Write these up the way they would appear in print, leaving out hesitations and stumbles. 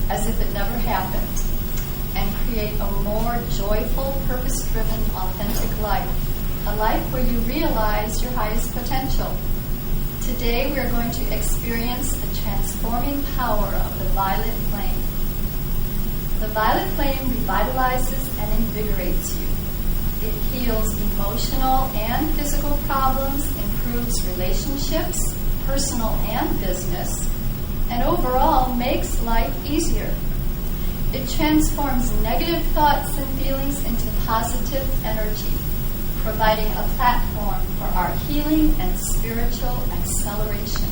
as if it never happened, and create a more joyful, purpose-driven, authentic life, a life where you realize your highest potential. Today we are going to experience the transforming power of the violet flame. The violet flame revitalizes and invigorates you. It heals emotional and physical problems, improves relationships, personal and business, and overall makes life easier. It transforms negative thoughts and feelings into positive energy, providing a platform for our healing and spiritual acceleration.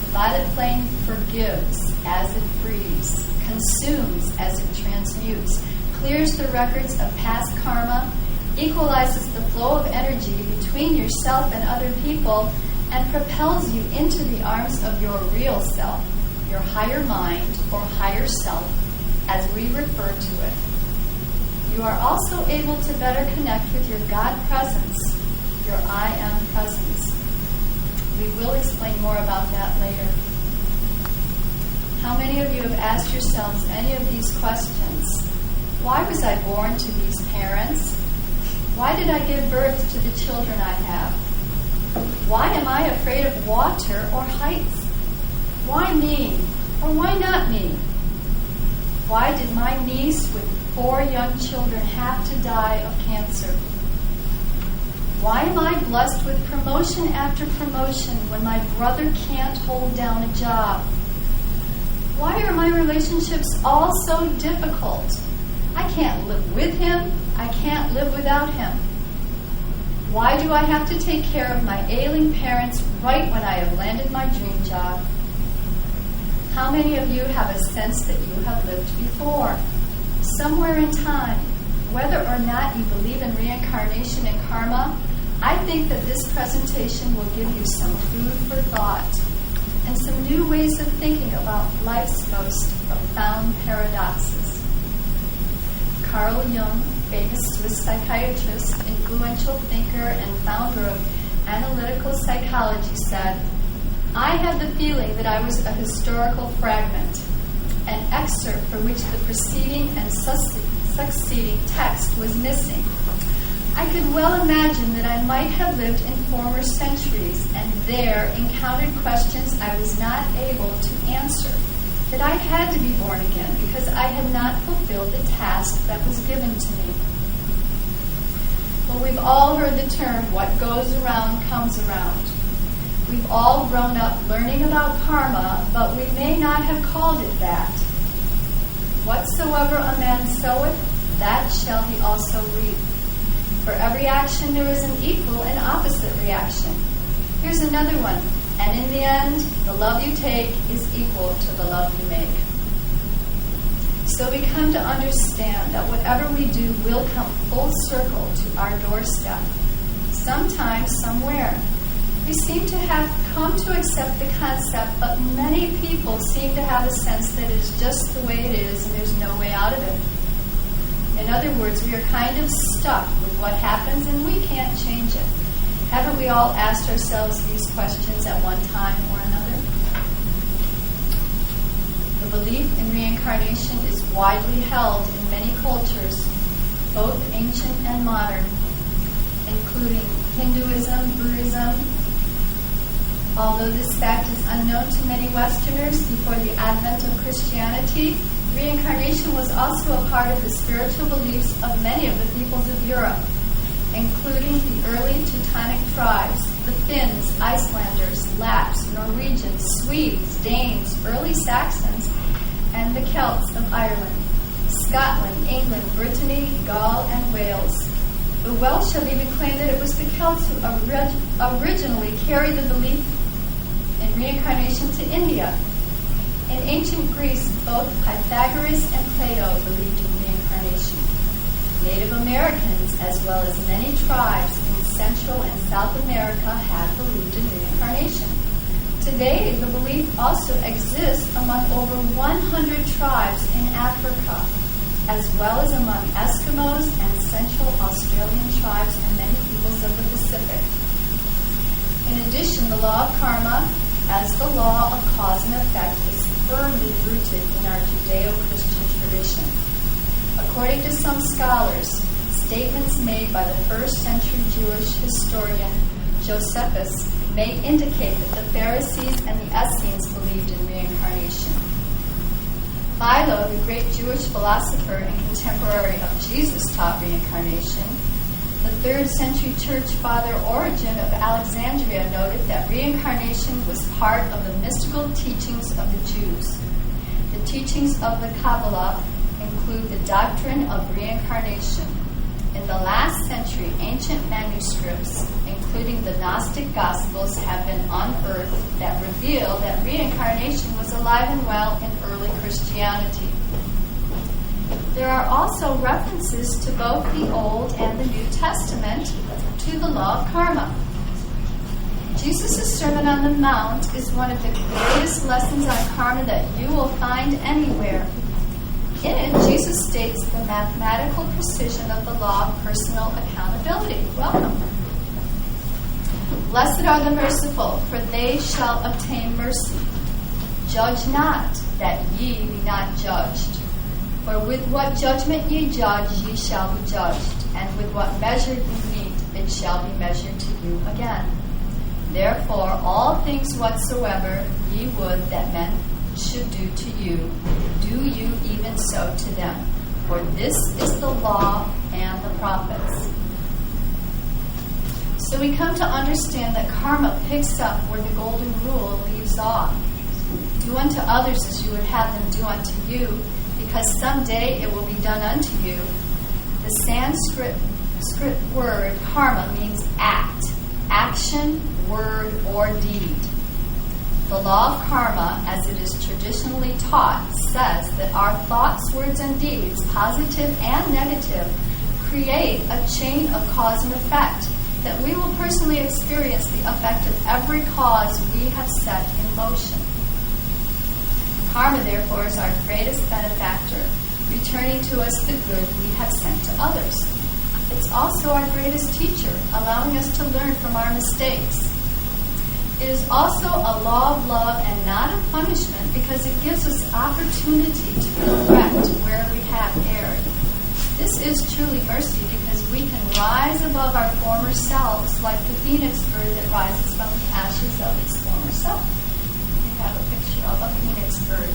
The violet flame forgives as it frees, consumes as it transmutes, clears the records of past karma, equalizes the flow of energy between yourself and other people, and propels you into the arms of your real self, your higher mind or higher self, as we refer to it. You are also able to better connect with your God presence, your I am presence. We will explain more about that later. How many of you have asked yourselves any of these questions? Why was I born to these parents? Why did I give birth to the children I have? Why am I afraid of water or heights? Why me? Or why not me? Why did my niece with 4 young children have to die of cancer? Why am I blessed with promotion after promotion when my brother can't hold down a job? Why are my relationships all so difficult? I can't live with him. I can't live without him. Why do I have to take care of my ailing parents right when I have landed my dream job? How many of you have a sense that you have lived before? Somewhere in time, whether or not you believe in reincarnation and karma, I think that this presentation will give you some food for thought and some new ways of thinking about life's most profound paradoxes. Carl Jung, famous Swiss psychiatrist, influential thinker, and founder of analytical psychology, said, "I had the feeling that I was a historical fragment, an excerpt for which the preceding and succeeding text was missing. I could well imagine that I might have lived in former centuries and there encountered questions I was not able to answer, that I had to be born again because I had not fulfilled the task that was given to me." Well, we've all heard the term, what goes around comes around. We've all grown up learning about karma, but we may not have called it that. Whatsoever a man soweth, that shall he also reap. For every action there is an equal and opposite reaction. Here's another one. And in the end, the love you take is equal to the love you make. So we come to understand that whatever we do will come full circle to our doorstep, sometime, somewhere. We seem to have come to accept the concept, but many people seem to have a sense that it's just the way it is and there's no way out of it. In other words, we are kind of stuck with what happens and we can't change it. Haven't we all asked ourselves these questions at one time or another? The belief in reincarnation is widely held in many cultures, both ancient and modern, including Hinduism, Buddhism. Although this fact is unknown to many Westerners before the advent of Christianity, reincarnation was also a part of the spiritual beliefs of many of the peoples of Europe, including the early Teutonic tribes, the Finns, Icelanders, Lapps, Norwegians, Swedes, Danes, early Saxons, and the Celts of Ireland, Scotland, England, Brittany, Gaul, and Wales. The Welsh have even claimed that it was the Celts who originally carried the belief in reincarnation to India. In ancient Greece, both Pythagoras and Plato believed in reincarnation. Native Americans, as well as many tribes in Central and South America, have believed in reincarnation. Today, the belief also exists among over 100 tribes in Africa, as well as among Eskimos and Central Australian tribes and many peoples of the Pacific. In addition, the law of karma, as the law of cause and effect, is firmly rooted in our Judeo-Christian tradition. According to some scholars, statements made by the first-century Jewish historian Josephus may indicate that the Pharisees and the Essenes believed in reincarnation. Philo, the great Jewish philosopher and contemporary of Jesus, taught reincarnation. The 3rd century church father Origen of Alexandria noted that reincarnation was part of the mystical teachings of the Jews. The teachings of the Kabbalah include the doctrine of reincarnation. In the last century, ancient manuscripts, including the Gnostic Gospels, have been unearthed that reveal that reincarnation was alive and well in early Christianity. There are also references to both the Old and the New Testament to the law of karma. Jesus' Sermon on the Mount is one of the greatest lessons on karma that you will find anywhere. In it, Jesus states the mathematical precision of the law of personal accountability. Welcome. Blessed are the merciful, for they shall obtain mercy. Judge not, that ye be not judged. For with what judgment ye judge, ye shall be judged, and with what measure ye meet, it shall be measured to you again. Therefore, all things whatsoever ye would that men should do to you, do you even so to them. For this is the law and the prophets. So we come to understand that karma picks up where the golden rule leaves off. Do unto others as you would have them do unto you, because someday it will be done unto you. The Sanskrit word karma means act, action, word, or deed. The law of karma, as it is traditionally taught, says that our thoughts, words, and deeds, positive and negative, create a chain of cause and effect, that we will personally experience the effect of every cause we have set in motion. Karma, therefore, is our greatest benefactor, returning to us the good we have sent to others. It's also our greatest teacher, allowing us to learn from our mistakes. It is also a law of love and not of punishment, because it gives us opportunity to correct where we have erred. This is truly mercy, because we can rise above our former selves like the phoenix bird that rises from the ashes of its former self. We have a picture of a phoenix bird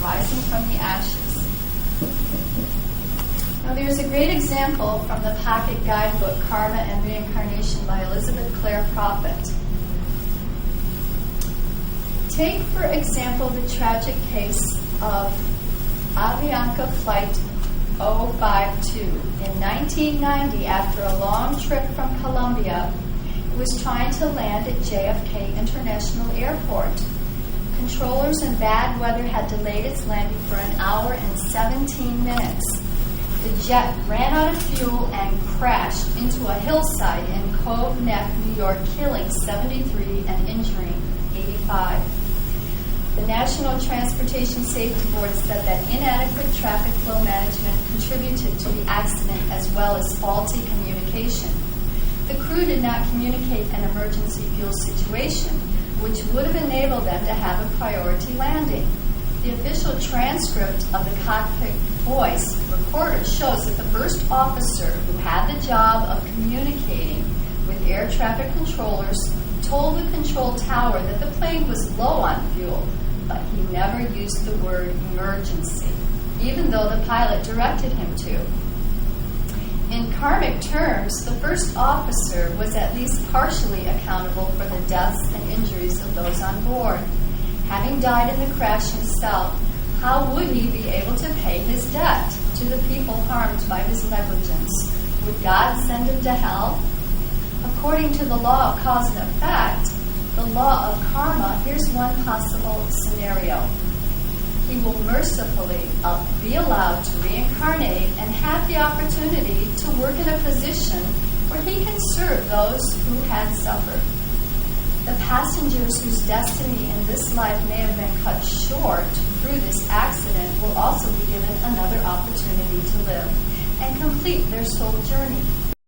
rising from the ashes. Now, there's a great example from the pocket guidebook Karma and Reincarnation by Elizabeth Clare Prophet. Take, for example, the tragic case of Avianca Flight 052. In 1990, after a long trip from Colombia, it was trying to land at JFK International Airport. Controllers and bad weather had delayed its landing for an hour and 17 minutes. The jet ran out of fuel and crashed into a hillside in Cove Neck, New York, killing 73 and injuring 85. The National Transportation Safety Board said that inadequate traffic flow management contributed to the accident, as well as faulty communication. The crew did not communicate an emergency fuel situation, which would have enabled them to have a priority landing. The official transcript of the cockpit voice recorder shows that the first officer, who had the job of communicating with air traffic controllers, told the control tower that the plane was low on fuel, but he never used the word emergency, even though the pilot directed him to. In karmic terms, the first officer was at least partially accountable for the deaths and injuries of those on board. Having died in the crash himself, how would he be able to pay his debt to the people harmed by his negligence? Would God send him to hell? According to the law of cause and effect, the law of karma, here's one possible scenario. He will mercifully be allowed to reincarnate and have the opportunity to work in a position where he can serve those who had suffered. The passengers whose destiny in this life may have been cut short through this accident will also be given another opportunity to live and complete their soul journey.